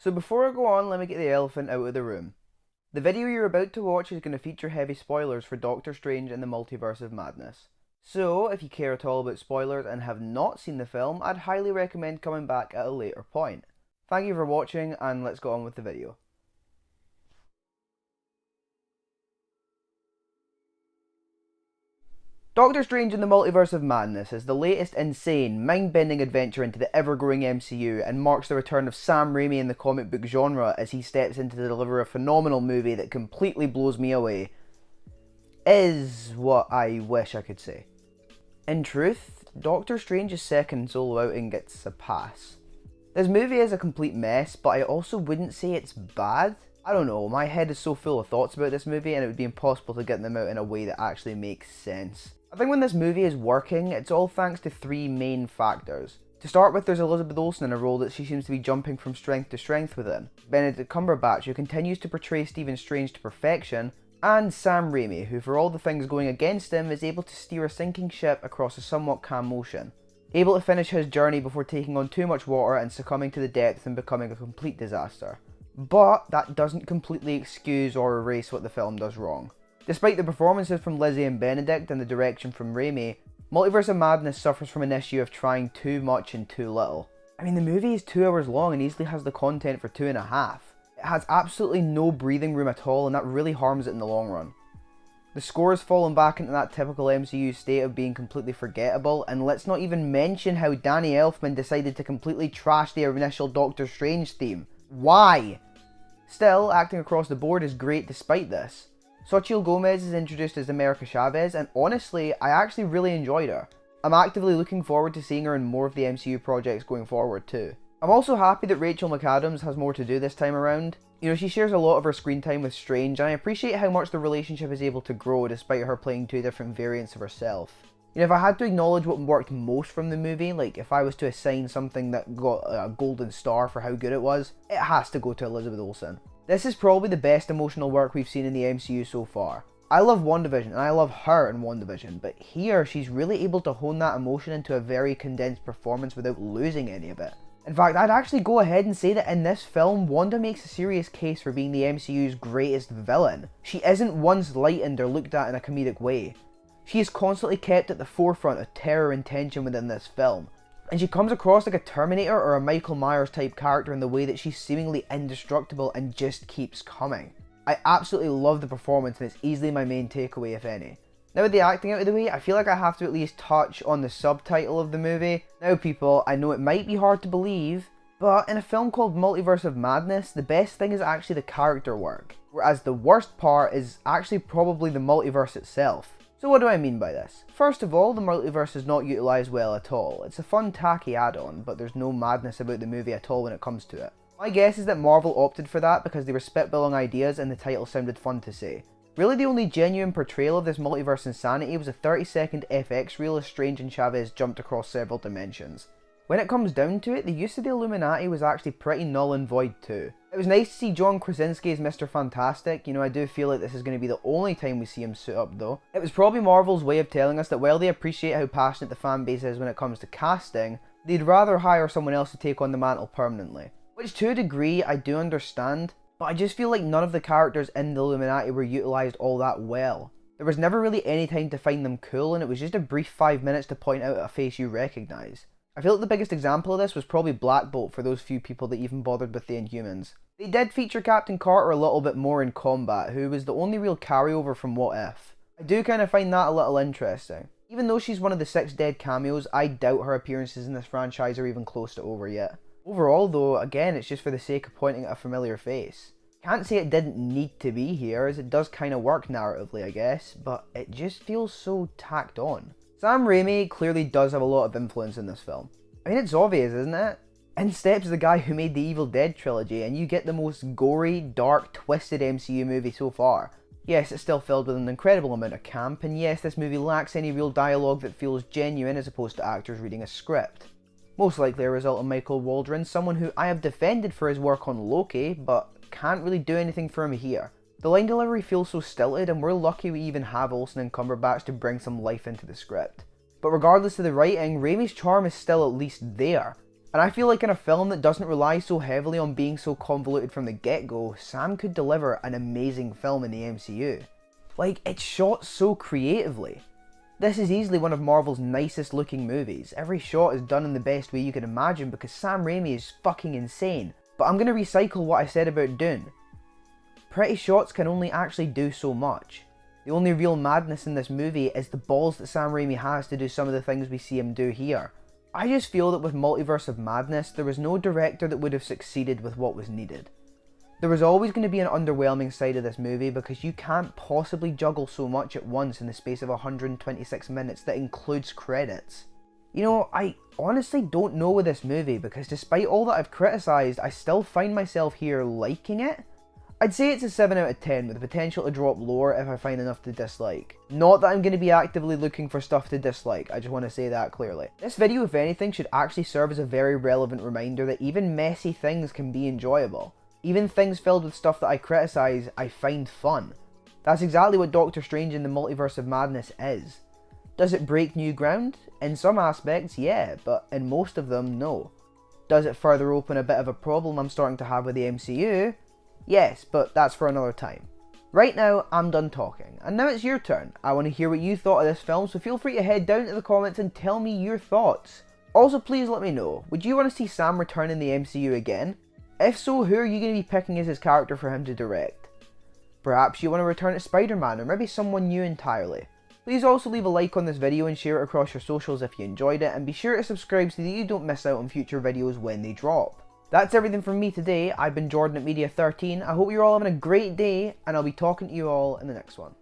So before I go on, let me get the elephant out of the room. The video you're about to watch is going to feature heavy spoilers for Doctor Strange in the Multiverse of Madness. So, if you care at all about spoilers and have not seen the film, I'd highly recommend coming back at a later point. Thank you for watching, and let's go on with the video. Doctor Strange in the Multiverse of Madness is the latest insane, mind-bending adventure into the ever-growing MCU and marks the return of Sam Raimi in the comic book genre as he steps in to deliver a phenomenal movie that completely blows me away. Is what I wish I could say. In truth, Doctor Strange's second solo outing gets a pass. This movie is a complete mess, but I also wouldn't say it's bad. I don't know, my head is so full of thoughts about this movie and it would be impossible to get them out in a way that actually makes sense. I think when this movie is working, it's all thanks to three main factors. To start with, there's Elizabeth Olsen in a role that she seems to be jumping from strength to strength within, Benedict Cumberbatch, who continues to portray Stephen Strange to perfection, and Sam Raimi, who for all the things going against him is able to steer a sinking ship across a somewhat calm motion. Able to finish his journey before taking on too much water and succumbing to the depths and becoming a complete disaster. But that doesn't completely excuse or erase what the film does wrong. Despite the performances from Lizzie and Benedict and the direction from Raimi, Multiverse of Madness suffers from an issue of trying too much and too little. I mean, the movie is 2 hours long and easily has the content for 2.5. It has absolutely no breathing room at all, and that really harms it in the long run. The score has fallen back into that typical MCU state of being completely forgettable, and let's not even mention how Danny Elfman decided to completely trash the initial Doctor Strange theme. Why? Still, acting across the board is great despite this. Xochitl Gomez is introduced as America Chavez, and honestly, I actually really enjoyed her. I'm actively looking forward to seeing her in more of the MCU projects going forward too. I'm also happy that Rachel McAdams has more to do this time around. You know, she shares a lot of her screen time with Strange, and I appreciate how much the relationship is able to grow despite her playing 2 different variants of herself. You know, if I had to acknowledge what worked most from the movie, like if I was to assign something that got a golden star for how good it was, it has to go to Elizabeth Olsen. This is probably the best emotional work we've seen in the MCU so far. I love WandaVision, and I love her in WandaVision, but here she's really able to hone that emotion into a very condensed performance without losing any of it. In fact, I'd actually go ahead and say that in this film, Wanda makes a serious case for being the MCU's greatest villain. She isn't once lightened or looked at in a comedic way. She is constantly kept at the forefront of terror and tension within this film. And she comes across like a Terminator or a Michael Myers type character in the way that she's seemingly indestructible and just keeps coming. I absolutely love the performance, and it's easily my main takeaway, if any. Now with the acting out of the way, I feel like I have to at least touch on the subtitle of the movie. Now people, I know it might be hard to believe, but in a film called Multiverse of Madness, the best thing is actually the character work, whereas the worst part is actually probably the multiverse itself. So what do I mean by this? First of all, the multiverse is not utilised well at all. It's a fun tacky add-on, but there's no madness about the movie at all when it comes to it. My guess is that Marvel opted for that because they were spitballing ideas and the title sounded fun to say. Really the only genuine portrayal of this multiverse insanity was a 30-second FX reel as Strange and Chavez jumped across several dimensions. When it comes down to it, the use of the Illuminati was actually pretty null and void too. It was nice to see John Krasinski as Mr. Fantastic. You know, I do feel like this is going to be the only time we see him suit up though. It was probably Marvel's way of telling us that while they appreciate how passionate the fan base is when it comes to casting, they'd rather hire someone else to take on the mantle permanently. Which to a degree I do understand, but I just feel like none of the characters in the Illuminati were utilised all that well. There was never really any time to find them cool, and it was just a brief 5 minutes to point out a face you recognise. I feel like the biggest example of this was probably Black Bolt for those few people that even bothered with the Inhumans. They did feature Captain Carter a little bit more in combat, who was the only real carryover from What If. I do kind of find that a little interesting. Even though she's one of the 6 dead cameos, I doubt her appearances in this franchise are even close to over yet. Overall though, again, it's just for the sake of pointing at a familiar face. Can't say it didn't need to be here, as it does kind of work narratively I guess, but it just feels so tacked on. Sam Raimi clearly does have a lot of influence in this film. I mean, it's obvious, isn't it? In steps the guy who made the Evil Dead trilogy, and you get the most gory, dark, twisted MCU movie so far. Yes, it's still filled with an incredible amount of camp, and yes, this movie lacks any real dialogue that feels genuine as opposed to actors reading a script. Most likely a result of Michael Waldron, someone who I have defended for his work on Loki, but can't really do anything for him here. The line delivery feels so stilted, and we're lucky we even have Olsen and Cumberbatch to bring some life into the script. But regardless of the writing, Raimi's charm is still at least there. And I feel like in a film that doesn't rely so heavily on being so convoluted from the get-go, Sam could deliver an amazing film in the MCU. Like, it's shot so creatively. This is easily one of Marvel's nicest looking movies. Every shot is done in the best way you can imagine because Sam Raimi is fucking insane. But I'm gonna recycle what I said about Dune. Pretty shots can only actually do so much. The only real madness in this movie is the balls that Sam Raimi has to do some of the things we see him do here. I just feel that with Multiverse of Madness, there was no director that would have succeeded with what was needed. There was always going to be an underwhelming side of this movie because you can't possibly juggle so much at once in the space of 126 minutes that includes credits. You know, I honestly don't know with this movie because despite all that I've criticised, I still find myself here liking it. I'd say it's a 7 out of 10 with the potential to drop lower if I find enough to dislike. Not that I'm going to be actively looking for stuff to dislike, I just want to say that clearly. This video, if anything, should actually serve as a very relevant reminder that even messy things can be enjoyable. Even things filled with stuff that I criticise, I find fun. That's exactly what Doctor Strange in the Multiverse of Madness is. Does it break new ground? In some aspects, yeah, but in most of them, no. Does it further open a bit of a problem I'm starting to have with the MCU? Yes, but that's for another time. Right now, I'm done talking, and now it's your turn. I want to hear what you thought of this film, so feel free to head down to the comments and tell me your thoughts. Also, please let me know, would you want to see Sam return in the MCU again? If so, who are you going to be picking as his character for him to direct? Perhaps you want to return to Spider-Man, or maybe someone new entirely. Please also leave a like on this video and share it across your socials if you enjoyed it, and be sure to subscribe so that you don't miss out on future videos when they drop. That's everything from me today. I've been Jordan at Media13. I hope you're all having a great day, and I'll be talking to you all in the next one.